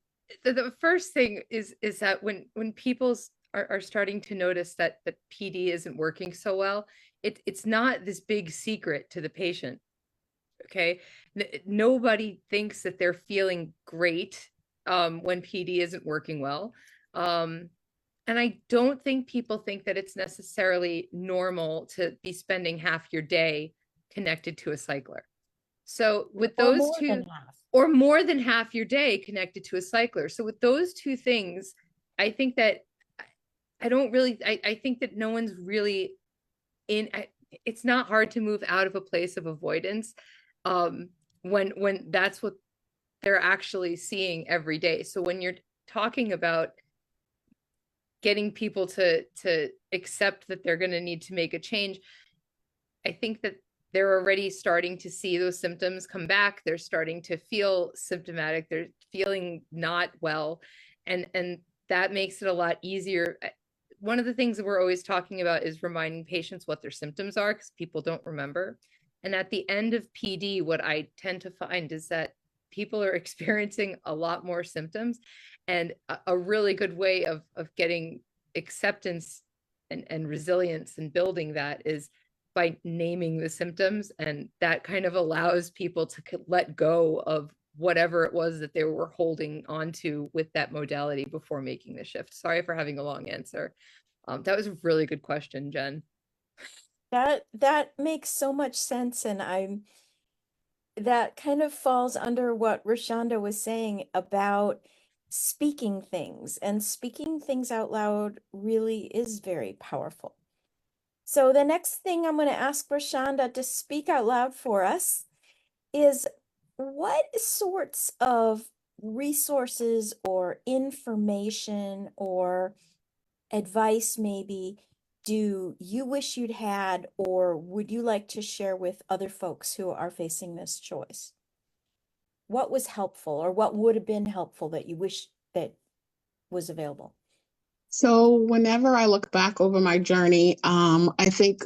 the first thing is that when people are starting to notice that PD isn't working so well, it's not this big secret to the patient. Okay, nobody thinks that they're feeling great when PD isn't working well. Um, And I don't think people think that it's necessarily normal to be spending half your day connected to a cycler. So with Or those more than two, half. or more than half your day connected to a cycler. So with those two things, I think that I think that no one's really it's not hard to move out of a place of avoidance when that's what they're actually seeing every day. So when you're talking about getting people to accept that they're going to need to make a change, I think that they're already starting to see those symptoms come back. They're starting to feel symptomatic. They're feeling not well. And that makes it a lot easier. One of the things that we're always talking about is reminding patients what their symptoms are, because people don't remember. And at the end of PD, what I tend to find is that people are experiencing a lot more symptoms. And a really good way of getting acceptance and resilience and building that is by naming the symptoms. And that kind of allows people to let go of whatever it was that they were holding on to with that modality before making the shift. Sorry for having a long answer. That was a really good question, Jen. That makes so much sense, and that kind of falls under what Rashonda was saying about speaking things, and speaking things out loud really is very powerful. So the next thing I'm going to ask Rashonda to speak out loud for us is, what sorts of resources or information or advice maybe do you wish you'd had, or would you like to share with other folks who are facing this choice? What was helpful, or what would have been helpful that you wish that was available? So whenever I look back over my journey, I think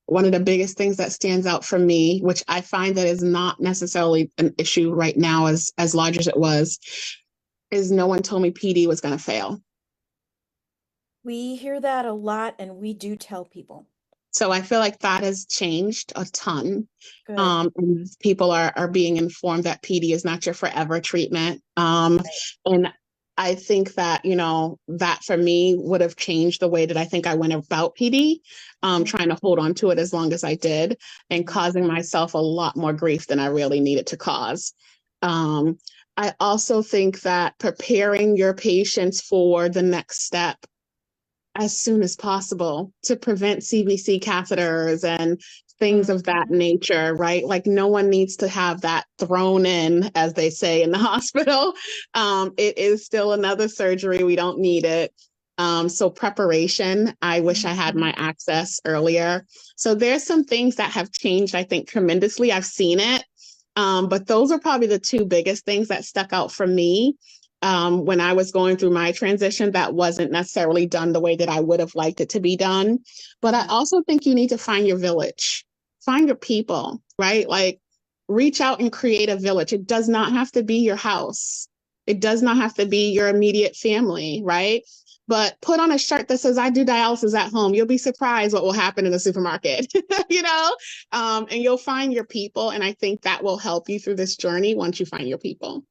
one of the biggest things that stands out for me, which I find that is not necessarily an issue right now as large as it was, is no one told me PD was going to fail. We hear that a lot, and we do tell people. So I feel like that has changed a ton. Good. And people are being informed that PD is not your forever treatment. Right. And I think that, that for me would have changed the way that I think I went about PD, trying to hold on to it as long as I did, and causing myself a lot more grief than I really needed to cause. I also think that preparing your patients for the next step as soon as possible to prevent CVC catheters and things of that nature, right? Like no one needs to have that thrown in, as they say in the hospital. It is still another surgery. We don't need it. So preparation, I wish I had my access earlier. So there's some things that have changed, I think, tremendously. I've seen it. But those are probably the two biggest things that stuck out for me. When I was going through my transition, that wasn't necessarily done the way that I would have liked it to be done. But I also think you need to find your village, find your people, right? Like reach out and create a village. It does not have to be your house. It does not have to be your immediate family, right? But put on a shirt that says, I do dialysis at home. You'll be surprised what will happen in the supermarket, and you'll find your people. And I think that will help you through this journey once you find your people.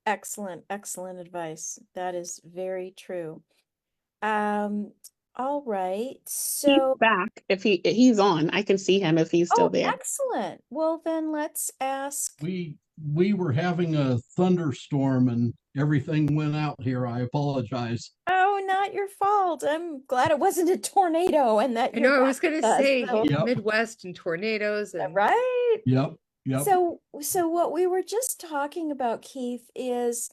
Excellent, excellent advice. That is very true. All right. So he's back. If he's on, I can see him if he's still there. Excellent. Well, then let's ask. We were having a thunderstorm and everything went out here. I apologize. Oh, not your fault. I'm glad it wasn't a tornado and that I know, I you're was going to back with us, say so- Yep. Midwest and tornadoes and Right? Yep. So what we were just talking about, Keith, is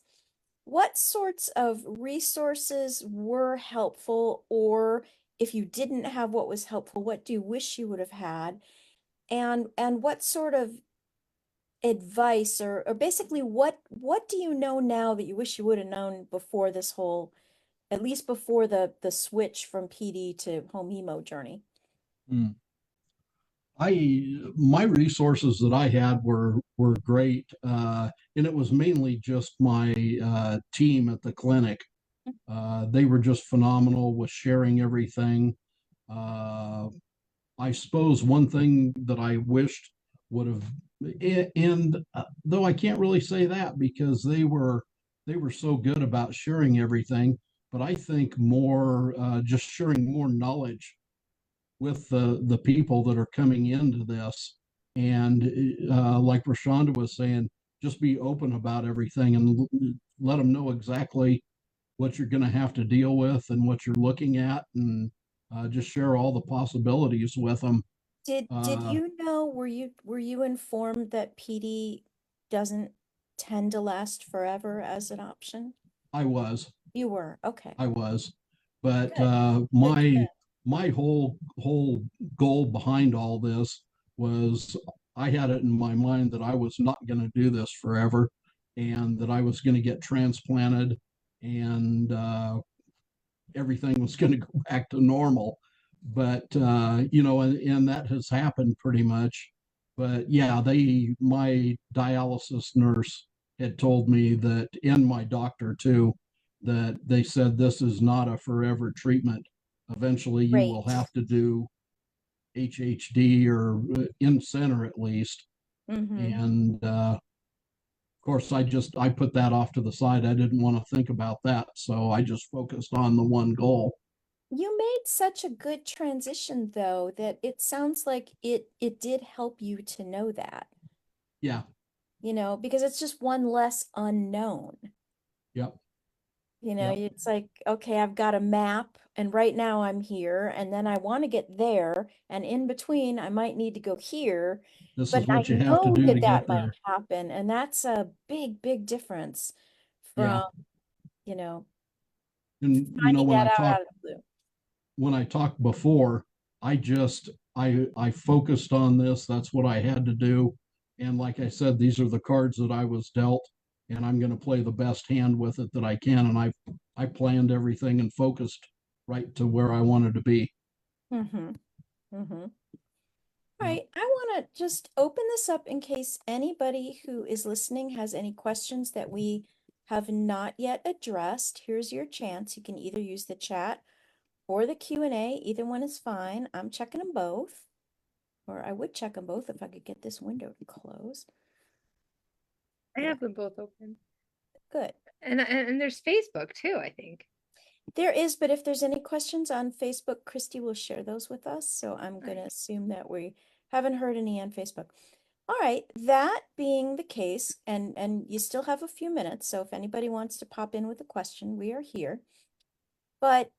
what sorts of resources were helpful, or if you didn't have what was helpful, what do you wish you would have had? And what sort of advice, or basically what do you know now that you wish you would have known before this whole, at least before the switch from PD to home hemo journey? My resources that I had were great, and it was mainly just my team at the clinic. They were just phenomenal with sharing everything. I suppose one thing that I wished would have, and though I can't really say that because they were so good about sharing everything, but I think more just sharing more knowledge with the people that are coming into this. And like Rashonda was saying, just be open about everything and let them know exactly what you're going to have to deal with and what you're looking at, and just share all the possibilities with them. Did you know, were you informed that PD doesn't tend to last forever as an option? I was. You were, okay. I was, but Good. Good, my whole goal behind all this was I had it in my mind that I was not going to do this forever, and that I was going to get transplanted, and everything was going to go back to normal. But and that has happened pretty much. But yeah, my dialysis nurse had told me that, and my doctor too, that they said this is not a forever treatment. Eventually, you will great. have to do HHD, or in center at least. Mm-hmm. And of course, I put that off to the side. I didn't want to think about that, so I just focused on the one goal. You made such a good transition though that it sounds like it did help you to know that, Yeah. because it's just one less unknown. Yep. Yep. It's like, okay, I've got a map and right now I'm here and then I want to get there and in between I might need to go here, This but is I what you have to know do to that get that might there. happen and that's a big, big difference Yeah. from, you know, And finding that out out of the blue. when I talked before, I focused on this. That's what I had to do. And like I said, these are the cards that I was dealt, and I'm going to play the best hand with it that I can. And I planned everything and focused right to where I wanted to be. Mm-hmm. Mm-hmm. All Yeah. right, I want to just open this up in case anybody who is listening has any questions that we have not yet addressed. Here's your chance. You can either use the chat or the Q&A. Either one is fine. I'm checking them both, or I would check them both if I could get this window to close. I have them both open. Good. And there's Facebook too, I think. There is, but if there's any questions on Facebook, Christy will share those with us. So I'm going to assume that we haven't heard any on Facebook. All right, that being the case, and you still have a few minutes, so if anybody wants to pop in with a question, we are here. But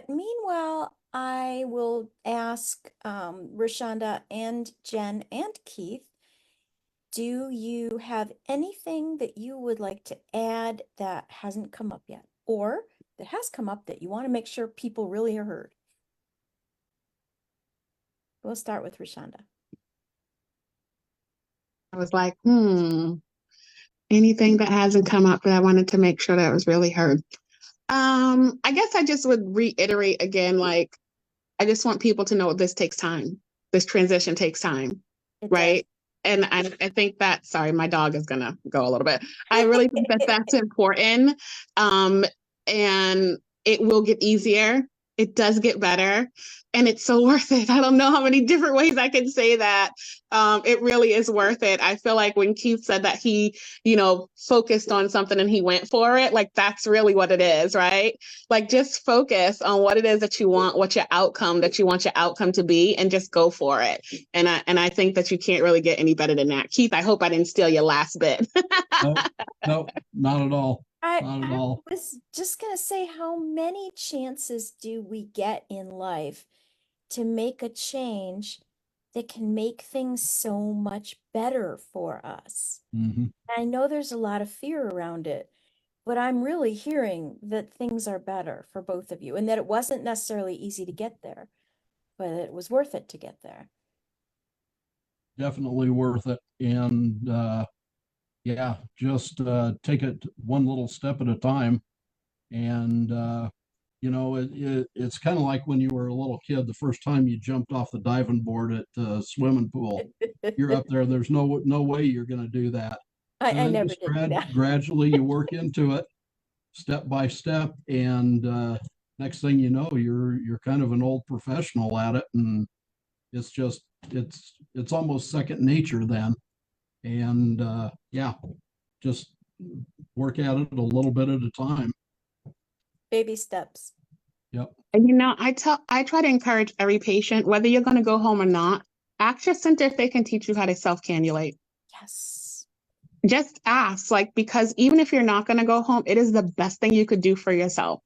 meanwhile, I will ask Rashonda and Jen and Keith, do you have anything that you would like to add that hasn't come up yet, or that has come up that you want to make sure people really are heard? We'll start with Rashonda. I was like, anything that hasn't come up that I wanted to make sure that was really heard. I guess I just would reiterate again, like, I just want people to know this takes time. This transition takes time, right? And I think that, sorry, my dog is gonna go a little bit. I really think that that's important. And it will get easier. It does get better, and it's so worth it. I don't know how many different ways I can say that. It really is worth it. I feel like when Keith said that he, focused on something and he went for it, like that's really what it is, right? Like just focus on what it is that you want, what your outcome that you want your outcome to be, and just go for it. And I think that you can't really get any better than that. Keith, I hope I didn't steal your last bit. No, not at all. Not at I all. was just going to say, how many chances do we get in life to make a change that can make things so much better for us? Mm-hmm. I know there's a lot of fear around it, but I'm really hearing that things are better for both of you and that it wasn't necessarily easy to get there, but it was worth it to get there. Definitely worth it. And yeah, just take it one little step at a time. And it's kind of like when you were a little kid, the first time you jumped off the diving board at the swimming pool. You're up there, there's no way you're going to do that. And I then never just did do that. gradually you work into it step by step, and next thing you know, you're kind of an old professional at it, and it's just it's almost second nature then. And yeah, just work at it a little bit at a time. Baby steps. Yep. And I try to encourage every patient, whether you're going to go home or not, ask your center if they can teach you how to self-cannulate. Yes. Just ask, like, because even if you're not going to go home, it is the best thing you could do for yourself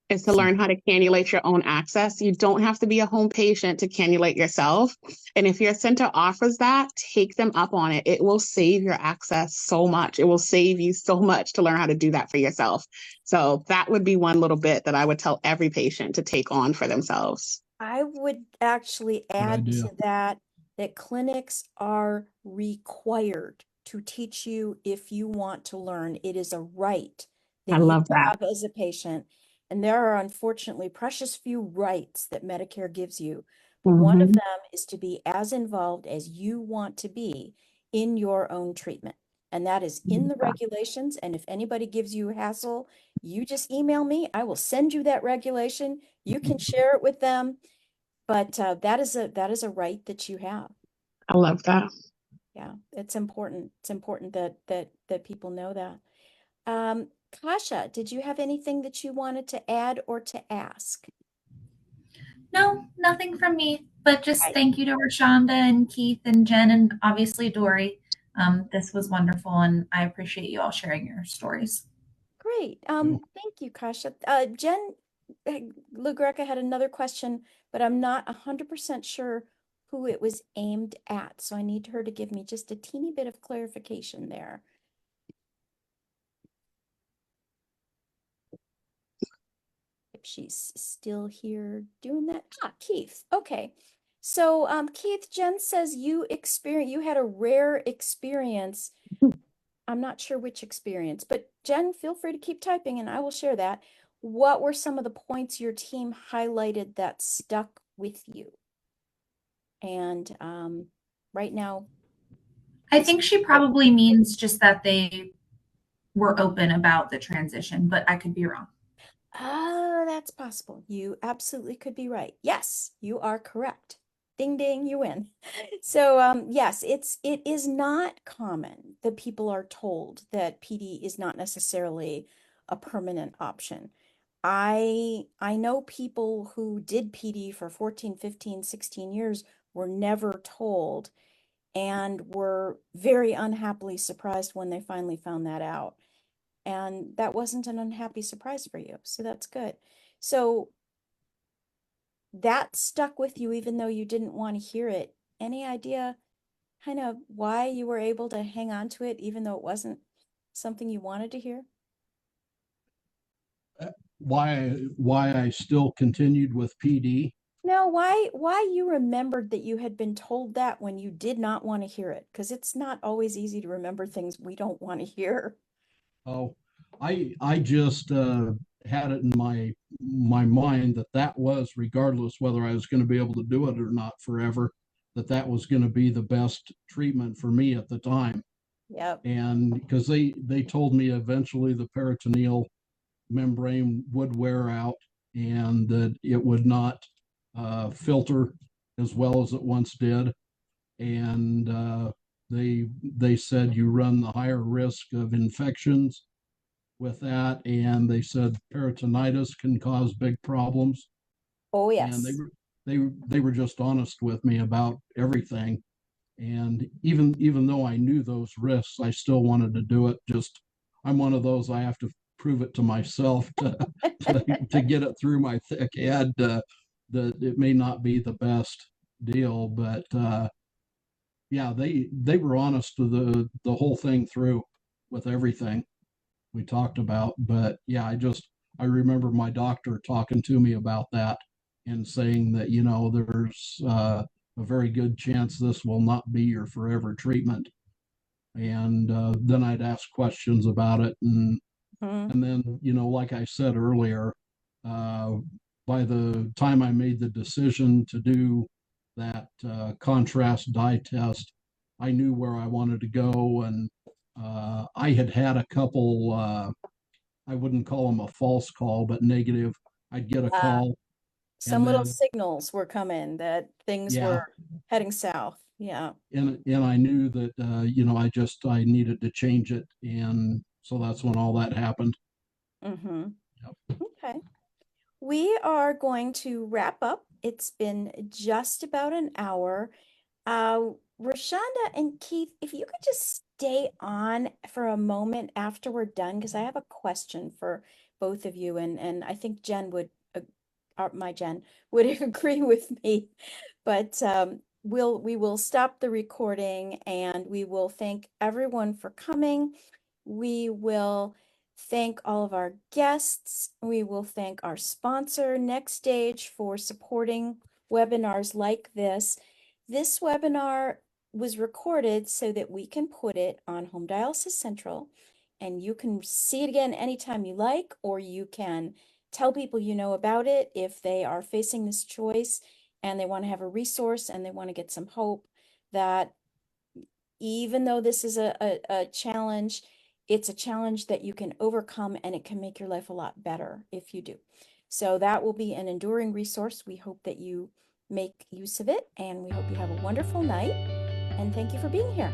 is to learn how to cannulate your own access. You don't have to be a home patient to cannulate yourself. And if your center offers that, take them up on it. It will save your access so much. It will save you so much to learn how to do that for yourself. So that would be one little bit that I would tell every patient to take on for themselves. I would actually Good add idea. to that clinics are required to teach you if you want to learn. It is a right I that you love that. have as a patient. And there are unfortunately precious few rights that Medicare gives you. But one of Mhm. them is to be as involved as you want to be in your own treatment. And that is in the regulations. And if anybody gives you a hassle, you just email me. I will send you that regulation. You can share it with them. But that is a right that you have. I love that. Yeah, it's important. It's important that people know that. Kasha, did you have anything that you wanted to add or to ask? No, nothing from me, but just Right. thank you to Rashonda and Keith and Jen and obviously Dory. This was wonderful, and I appreciate you all sharing your stories. Great. Thank you, Kasha. Jen LaGreca had another question, but I'm not 100% sure who it was aimed at. So I need her to give me just a teeny bit of clarification there. If she's still here doing that. Keith. Okay. So, Keith, Jen says you had a rare experience. I'm not sure which experience, but Jen, feel free to keep typing and I will share that. What were some of the points your team highlighted that stuck with you? And right now, I think she probably means just that they were open about the transition, but I could be wrong. that's possible. You absolutely could be right. Yes, you are correct. Ding ding, you win. So yes, it is not common that people are told that PD is not necessarily a permanent option. I know people who did PD for 14, 15, 16 years were never told and were very unhappily surprised when they finally found that out. And that wasn't an unhappy surprise for you. So that's good. So that stuck with you even though you didn't want to hear it. Any idea kind of why you were able to hang on to it even though it wasn't something you wanted to hear? Why I still continued with PD? No, why you remembered that you had been told that when you did not want to hear it? Because it's not always easy to remember things we don't want to hear. Oh, I just had it in my mind that that was, regardless whether I was going to be able to do it or not forever, that was going to be the best treatment for me at the time. Yep. And because they told me eventually the peritoneal membrane would wear out and that it would not filter as well as it once did. And they said you run the higher risk of infections with that, and they said peritonitis can cause big problems. Oh, And yes. they were just honest with me about everything. And even though I knew those risks, I still wanted to do it. Just I'm one of those, I have to prove it to myself to get it through my thick head that it may not be the best deal, but yeah, they were honest to the whole thing through with everything we talked about. But yeah, I remember my doctor talking to me about that and saying that, there's a very good chance this will not be your forever treatment. And then I'd ask questions about it. And then, like I said earlier, uh, by the time I made the decision to do that contrast dye test, I knew where I wanted to go. And I had a couple, I wouldn't call them a false call, but negative. I'd get a call Some and little then, signals were coming that things yeah, were heading south. Yeah. and I knew that I needed to change it, and so that's when all that happened. Mm-hmm. Yep. Okay. We are going to wrap up. It's been just about an hour. Rashonda and Keith, if you could just stay on for a moment after we're done, because I have a question for both of you, and I think Jen would, my Jen would agree with me. But we will stop the recording and we will thank everyone for coming. We will thank all of our guests. We will thank our sponsor, Next Stage, for supporting webinars like this. This webinar was recorded so that we can put it on Home Dialysis Central, and you can see it again anytime you like, or you can tell people you know about it if they are facing this choice and they want to have a resource and they want to get some hope that even though this is a challenge, it's a challenge that you can overcome, and it can make your life a lot better if you do. So that will be an enduring resource. We hope that you make use of it, and we hope you have a wonderful night, and thank you for being here.